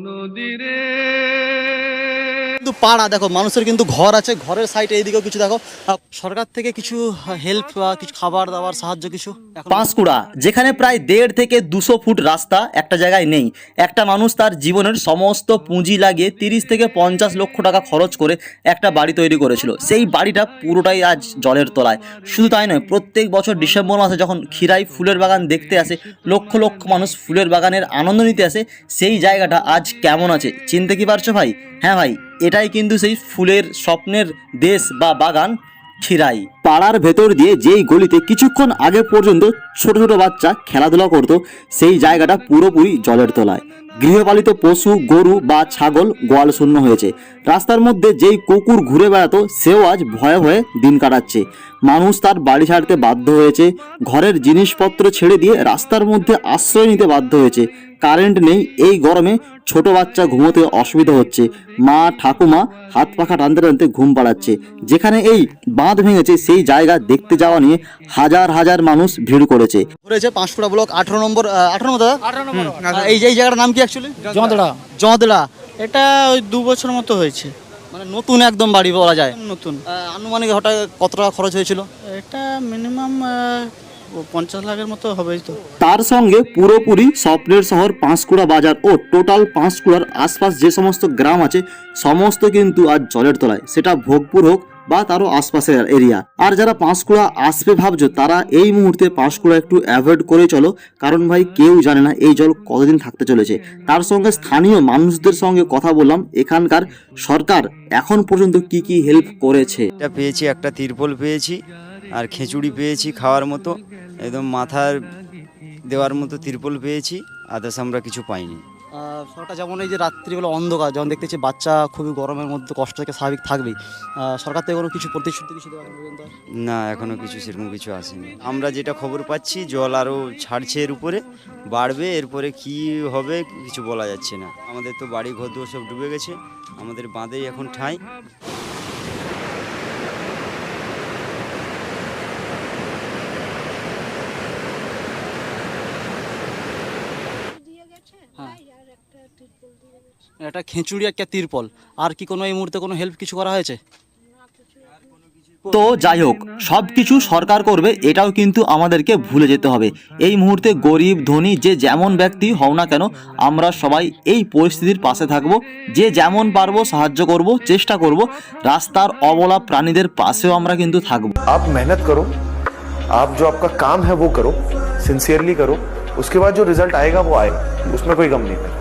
নদীরে। কিন্তু পাড়া দেখো, মানুষের কিন্তু ঘর আছে, ঘরের সাইডে এইদিকেও কিছু দেখো সরকার থেকে কিছু হেল্প বা কিছু খাবার দাবার সাহায্য কিছু পাঁশকুড়া, যেখানে প্রায় 1.5 থেকে 200 ফুট রাস্তা একটা জায়গায় নেই। একটা মানুষ তার জীবনের সমস্ত পুঁজি লাগিয়ে 30 থেকে 50 লক্ষ টাকা খরচ করে একটা বাড়ি তৈরি করেছিল। সেই বাড়িটা পুরোটাই আজ জলের তলায়। শুধু তাই নয়, প্রত্যেক বছর ডিসেম্বর মাসে যখন ক্ষীরাই ফুলের বাগান দেখতে আসে, লক্ষ লক্ষ মানুষ ফুলের বাগানের আনন্দ নিতে আসে, সেই জায়গাটা আজ কেমন আছে চিনতে কি পারছো ভাই? হ্যাঁ ভাই, এটাই কিন্তু সেই ফুলের স্বপ্নের দেশ বা বাগান ক্ষীরাই। পাড়ার ভেতর দিয়ে যেই গলিতে কিছুক্ষণ আগে পর্যন্ত ছোট ছোট বাচ্চা খেলাধুলা করতো, সেই জায়গাটা পুরোপুরি জলের তলায়। গৃহপালিত পশু, গরু বা ছাগল গোয়াল শূন্য হয়েছে। রাস্তার মধ্যে যেই কুকুর ঘুরে বেড়াতো, সেও আজ ভয়ে ভয়ে দিন কাটাচ্ছে। মানুষ তার বাড়ি ছাড়তে বাধ্য হয়েছে, ঘরের জিনিসপত্র ছেড়ে দিয়ে রাস্তার মধ্যে আশ্রয় নিতে বাধ্য হয়েছে। কারেন্ট নেই, এই গরমে ছোট বাচ্চা ঘুমোতে অসুবিধা হচ্ছে। মা ঠাকুমা হাত পাখা টানতে টানতে ঘুম পাড়াচ্ছে। যেখানে এই বাঁধ ভেঙেছে, সেই জায়গা দেখতে যাওয়া নিয়ে হাজার হাজার মানুষ ভিড় করেছে। ঘুরেছে পাঁশকুড়া ব্লক 18 নম্বর দাদা। এই যে এই জায়গাটার নাম কি অ্যাকচুয়ালি? জঁদড়া। জঁদড়া। এটা ওই 2 বছর মতো হয়েছে, মানে নতুন একদম বাড়ি বলা যায়। নতুন। আনুমানিক হঠাৎ কত টাকা খরচ হয়েছিল? এটা মিনিমাম 50 লাখের মতো হবে তো। তার সঙ্গে পুরোপুরি স্বপ্নের শহর পাঁশকুড়া বাজার ও টোটাল পাঁশকুড়ার আশপাশ যে সমস্ত গ্রাম আছে, সমস্ত কিন্তু আজ জলের তলায়। সেটা ভোগপুর হোক বা তারও আশপাশের এরিয়া। আর যারা পাঁশকুড়া আসবে ভাবছো, তারা এই মুহূর্তে পাঁশকুড়া একটু অ্যাভয়েড করে চলো, কারণ ভাই কেউ জানে না এই জল কতদিন থাকতে চলেছে। তার সঙ্গে স্থানীয় মানুষদের সঙ্গে কথা বললাম, এখানকার সরকার এখন পর্যন্ত কি কি হেল্প করেছে। এটা পেয়েছি, একটা তিরপল পেয়েছি, আর খিচুড়ি পেয়েছি খাওয়ার মতো, একদম মাথার দেওয়ার মতো তিরপল পেয়েছি। আদার্স আমরা কিছু পাইনি। সরকার যেমন এই যে রাত্রিবেলা অন্ধকার, যেমন দেখতেছি বাচ্চা খুবই গরমের মধ্যে কষ্ট থেকে স্বাভাবিক থাকবেই, সরকার থেকে কোনো কিছু প্রতিশ্রুতি কিছু দেওয়া পর্যন্ত? না, এখনো কিছু সেরকম কিছু আসেনি। আমরা যেটা খবর পাচ্ছি, জল আরও ছাড়ছে, এর উপরে বাড়বে। এরপরে কি হবে কিছু বলা যাচ্ছে না। আমাদের তো বাড়ি ঘর দুয়ার সব ডুবে গেছে, আমাদের বাঁধেই এখন ঠাঁই। একটা খিচুড়ি, একটা তিরপল, আর কি কোনো এই মুহূর্তে কোনো হেল্প কিছু করা হয়েছে? তো যাই হোক, সব কিছু সরকার করবে এটাও কিন্তু আমাদেরকে ভুলে যেতে হবে। এই মুহূর্তে গরিব ধনী যে যেমন ব্যক্তি হও না কেন, আমরা সবাই এই পরিস্থিতির পাশে থাকবো। যে যেমন পারবো সাহায্য করব, চেষ্টা করব। রাস্তার অবলা প্রাণীদের পাশেও আমরা কিন্তু থাকবো। आप मेहनत करो, आप जो आपका काम है वो करो, सिंसियरली करो, उसके बाद जो रिजल्ट आएगा वो आएगा, उसमें कोई गम नहीं है।